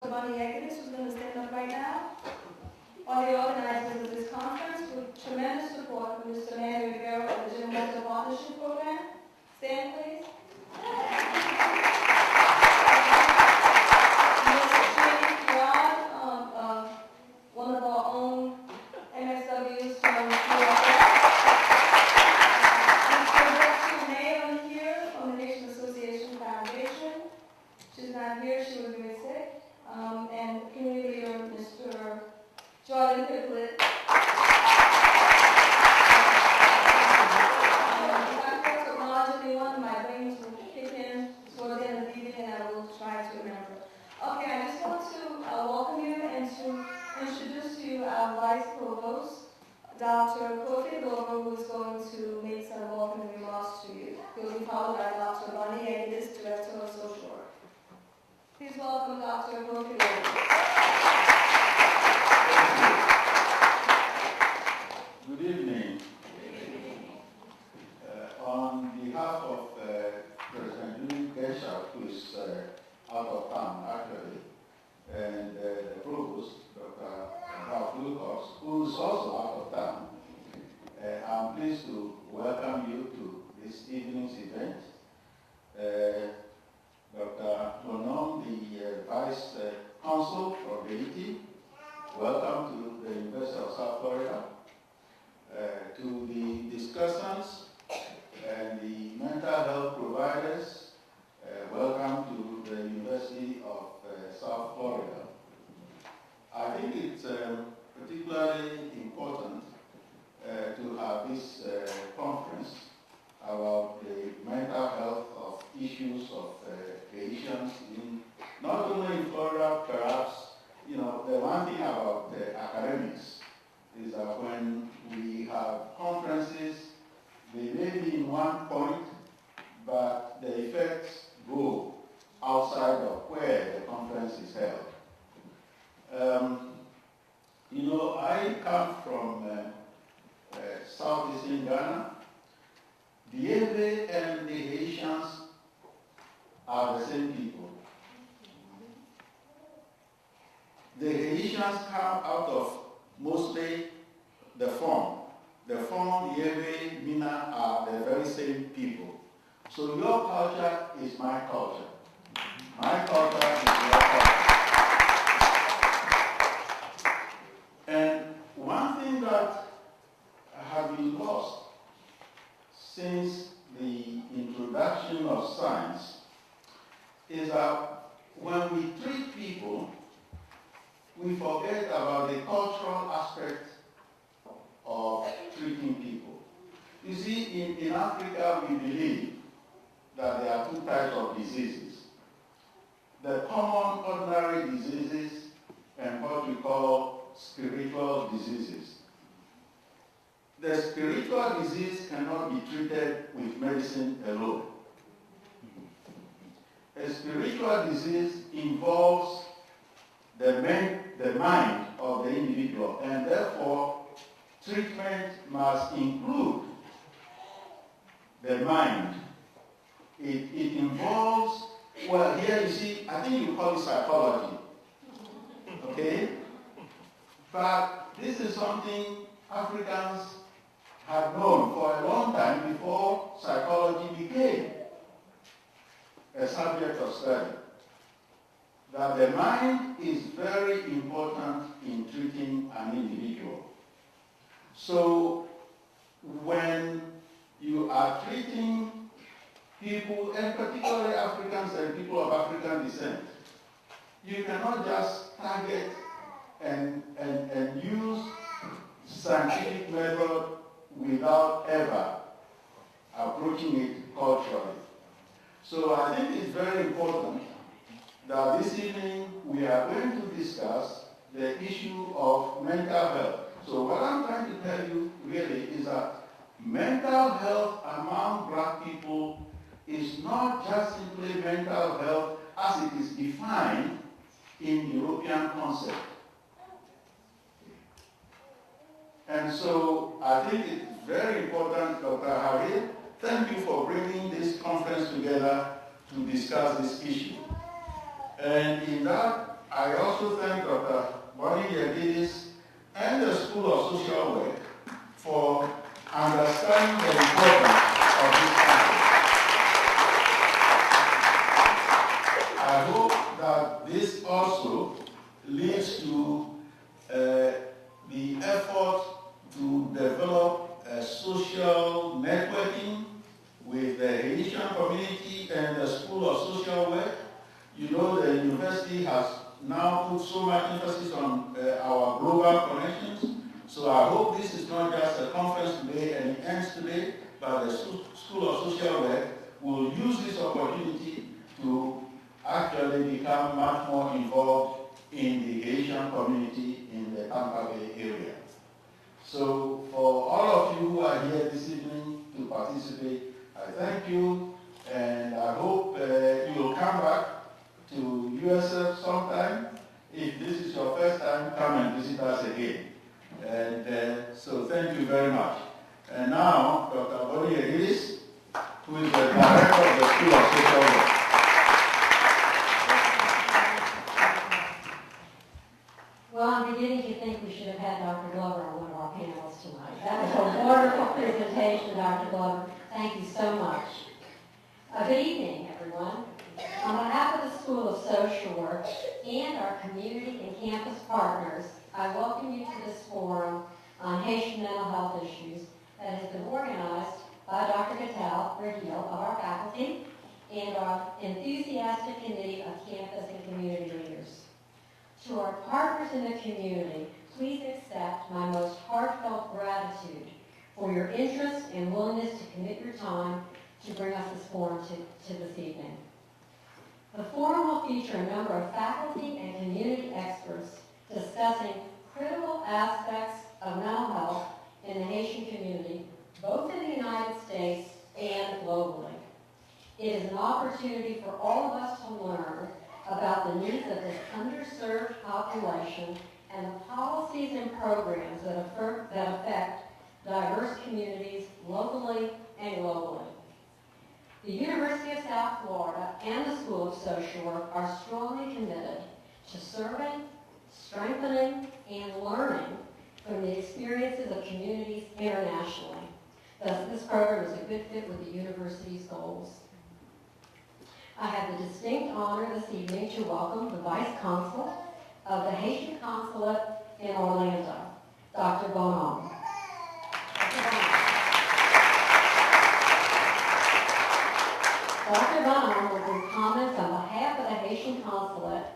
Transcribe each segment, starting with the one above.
Dr. Bonnie Yekitis, who's going to stand up right now, are the organizers of this conference with tremendous support from Mr. Manny Rivera of the General Motors Partnership Program. Stand, please. Mr. Jim Rod, one of our own MSWs from USF. From the Haitian Association Foundation. She's not here, she was very sick. And community leader, Mr. Jordan Piplet. If I forget to acknowledge anyone, my brains will kick in towards the end of the evening and I will try to remember. Okay, I just want to welcome you and to introduce to you our Vice Provost, Dr. Kofi Glover, who is going to make some welcoming remarks to you. He will be followed by Dr. Bonnie Yekitis, Director of Social Work. Please welcome Dr. Kofi Glover. Good evening. On behalf of President Louis Gesha, who is out of town actually, and the Provost, Dr. Ralph Lucas, who is also out of town, I'm pleased to welcome you to this evening's event. Dr. Bonom, the Vice Consul from Haiti, welcome to the University of South Florida. To the discussants and the mental health providers, welcome to the University of South Florida. I think it's particularly important to have this conference about the mental health of issues of Haitians, not only in Florida, perhaps, you know, the one thing about academics is that when we have conferences, they may be in one point, but the effects go outside of where the conference is held. You know, I come from southeastern Ghana. The Ewe and the Haitians are the same people. The Haitians come out of mostly the Fon. The Fon, Yewe, Mina are the very same people. So your culture is my culture. My culture is your culture. And one thing that has been lost since the introduction of science is that when we treat people, we forget about the cultural aspect of treating people. You see, in Africa, we believe that there are two types of diseases. The common ordinary diseases and what we call spiritual diseases. The spiritual disease cannot be treated with medicine alone. A spiritual disease involves the mind of the individual, and therefore treatment must include the mind. It involves, well, here you see, I think you call it psychology, okay? But this is something Africans have known for a long time before psychology became a subject of study. That the mind is very important in treating an individual. So when you are treating people, and particularly Africans and people of African descent, you cannot just target and use scientific method without ever approaching it culturally. So I think it's very important that this evening we are going to discuss the issue of mental health. So what I'm trying to tell you really is that mental health among black people is not just simply mental health as it is defined in European concept. And so I think it's very important, Dr. Harry, thank you for bringing this conference together to discuss this issue. And in that I also thank Dr. Bonnie Yagidis and the School of Social Work for understanding the importance of this campus. I hope that this also leads to the effort to develop a social networking with the Haitian community and the School of Social Work. You know, the university has now put so much emphasis on our global connections. So I hope this is not just a conference today and it ends today, but the School of Social Work will use this opportunity to actually become much more involved in the Haitian community in the Tampa Bay area. So for all of you who are here this evening to participate, I thank you, and I hope you will come back to USF sometime. If this is your first time, come and visit us again. And so thank you very much. And now, Dr. Bonnie Yagidis, who is the director of the School of Social Work. Well, I'm beginning to think we should have had Dr. Glover on one of our panels tonight. That was a wonderful presentation, Dr. Glover. Thank you so much. Good evening, everyone. On behalf of the School of Social Work and our community and campus partners, I welcome you to this forum on Haitian mental health issues that has been organized by Dr. Regil of our faculty and our enthusiastic committee of campus and community leaders. To our partners in the community, please accept my most heartfelt gratitude for your interest and willingness to commit your time to bring us this forum to this evening. The forum will feature a number of faculty and community experts discussing critical aspects of mental health in the Haitian community, both in the United States and globally. It is an opportunity for all of us to learn about the needs of this underserved population and the policies and programs that affect diverse communities locally and globally. The University of South Florida and the School of Social Work are strongly committed to serving, strengthening, and learning from the experiences of communities internationally. Thus, this program is a good fit with the university's goals. I have the distinct honor this evening to welcome the Vice Consul of the Haitian Consulate in Orlando, Dr. Bonhomme. Dr. Bonhomme will bring comments on behalf of the Haitian Consulate,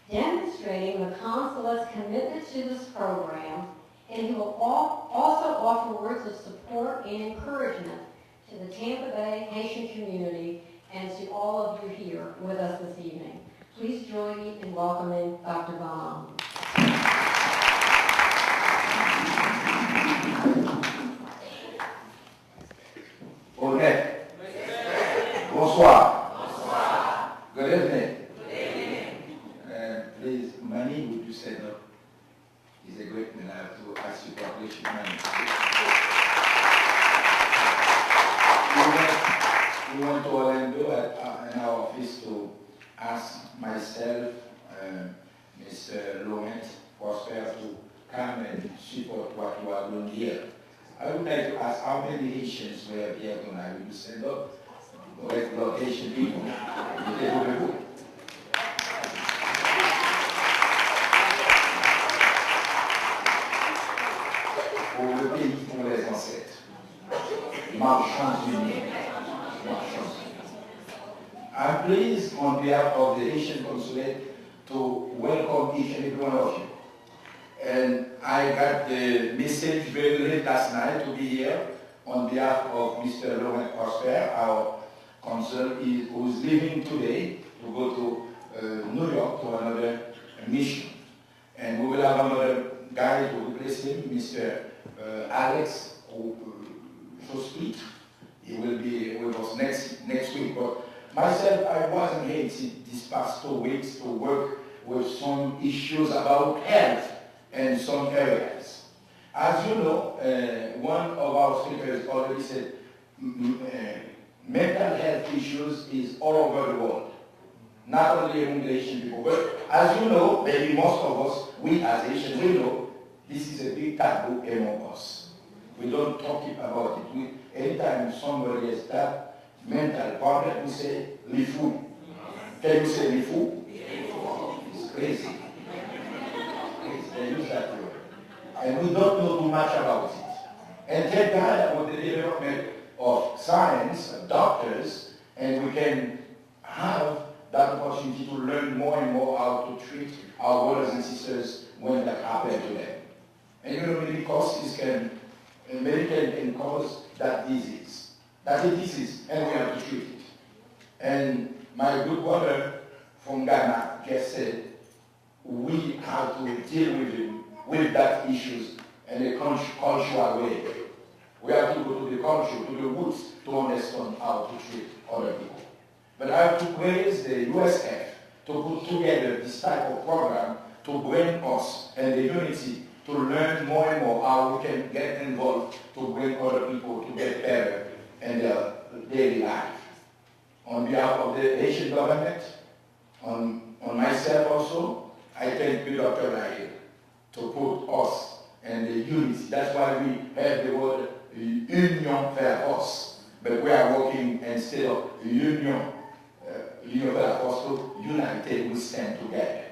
demonstrating the Consulate's commitment to this program, and he will also offer words of support and encouragement to the Tampa Bay Haitian community and to all of you here with us this evening. Please join me in welcoming Dr. Bonhomme. Honnête. Bonsoir. Good evening. Please, Manny, would you stand up? It's a great man. I have to ask you congratulations, Manny. We went to Orlando in our office to ask myself, Mr. Laurent Prosper, to come and support what you are doing here. I would like to ask how many Haitians were here tonight. Will you stand up? Regular Haitian people. Pour le pays, pour les ancêtres. Marchands unis. I'm pleased on behalf of the Haitian Consulate to welcome each and every one of you. And I got the message very late last night to be here on behalf of Mr. Laurent Prosper, our consul, who is leaving today to go to New York to another mission. And we will have another guy to replace him, Mr. Alex Josprit. He will be with us next week. But myself, I was in Haiti these past 2 weeks to work with some issues about health in some areas. As you know, one of our speakers already said mental health issues is all over the world, not only among the Haitian people, but as you know, maybe most of us, we as Haitians, we know this is a big taboo among us. We don't talk about it. Anytime somebody has that mental problem, we say, "Lifu." Can you say "Lifu"? It's crazy. They use that word. And we don't know too much about it. And thank God with the development of science, doctors, and we can have that opportunity to learn more and more how to treat our brothers and sisters when that happens to them. And you know, many causes can cause that disease. That's a disease, and we have to treat it. And my good brother from Ghana just said, we have to deal with that issues in a cultural way. We have to go to the culture, to the roots, to understand how to treat other people. But I have to praise the USF to put together this type of program to bring us and the unity to learn more and more how we can get involved to bring other people to get better in their daily life. On behalf of the Haitian government, on myself also, I thank you, Dr. Rahil, to put us in the unity. That's why we have the word union faire force. But we are working instead of union faire force, so united we stand together.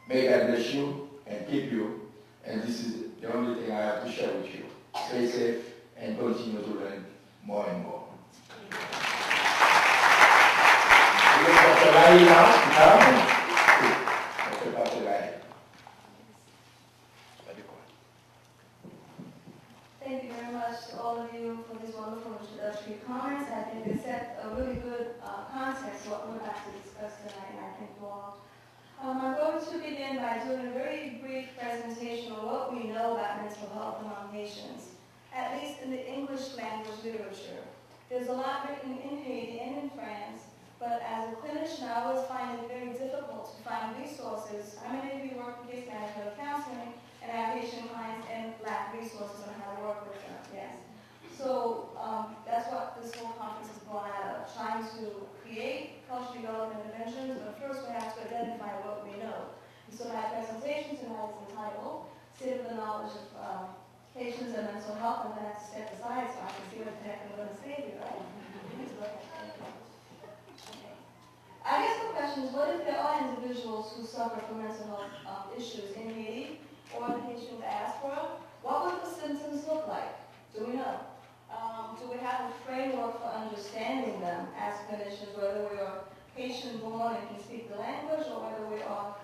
May God bless you and keep you. And this is the only thing I have to share with you. Stay safe and continue to learn more and more. Dr. Rahil now, Thank you very much to all of you for these wonderful introductory comments. I think they set a really good context for what we're about to discuss tonight, and I thank you all. I'm going to begin by doing a very brief presentation on what we know about mental health among Haitians, at least in the English language literature. There's a lot written in Haiti and in France, but as a clinician, I always find it very difficult to find resources. How many of you work in case management or counseling and have Haitian clients and lack resources on how to work with them? Yes. So that's what this whole conference is born out of, trying to create culture development interventions, but first we have to identify what we know. And so my presentation tonight is entitled, State of the Knowledge of Patients and Mental Health. I'm going to have to step aside so I can see what the heck I'm going to say here, right? I guess the question is, what if there are individuals who suffer from mental health issues in Haiti or in the Haitian diaspora? What would the symptoms look like? Do we know? Do we have a framework for understanding them as clinicians, whether we are Haitian born and can speak the language, or whether we are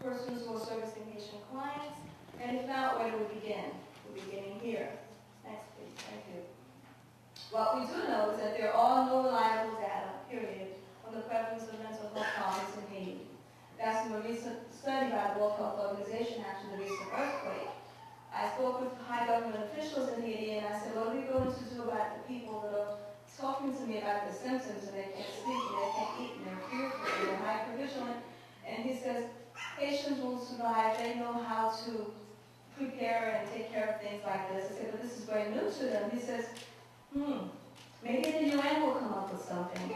persons who are servicing Haitian clients? And if not, where do we begin? We're beginning here. Next, please. Thank you. What we do know is that there are no reliable data, period, on the prevalence of mental health problems in Haiti. That's from a recent study by the World Health Organization after the recent earthquake. I spoke with high government officials in Haiti and I said, what are we going to do about the people that are talking to me about the symptoms and they can't sleep and they can't eat and they're fearful and they're hypervigilant? And he says, Haitians will survive, they know how to prepare and take care of things like this. I said, but this is very new to them. He says, maybe the UN will come up with something.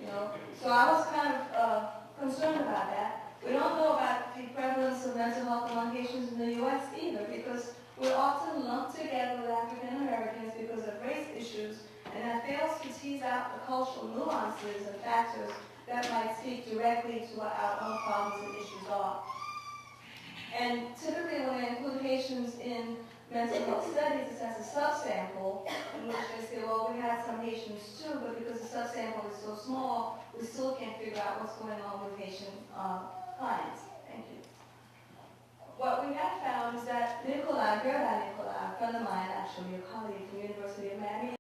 You know? So I was kind of concerned about that. We don't know about the prevalence of mental health among Haitians in the U.S. either, because we're often lumped together with African Americans because of race issues, and that fails to tease out the cultural nuances and factors that might speak directly to what our own problems and issues are. And typically when I include Haitians in mental health studies, it's as a subsample, in which they say, well, we had some Haitians too, but because the subsample is so small, we still can't figure out what's going on with Haitian clients. Thank you. What we have found is that Nicolas, a friend of mine, actually a colleague from the University of Miami,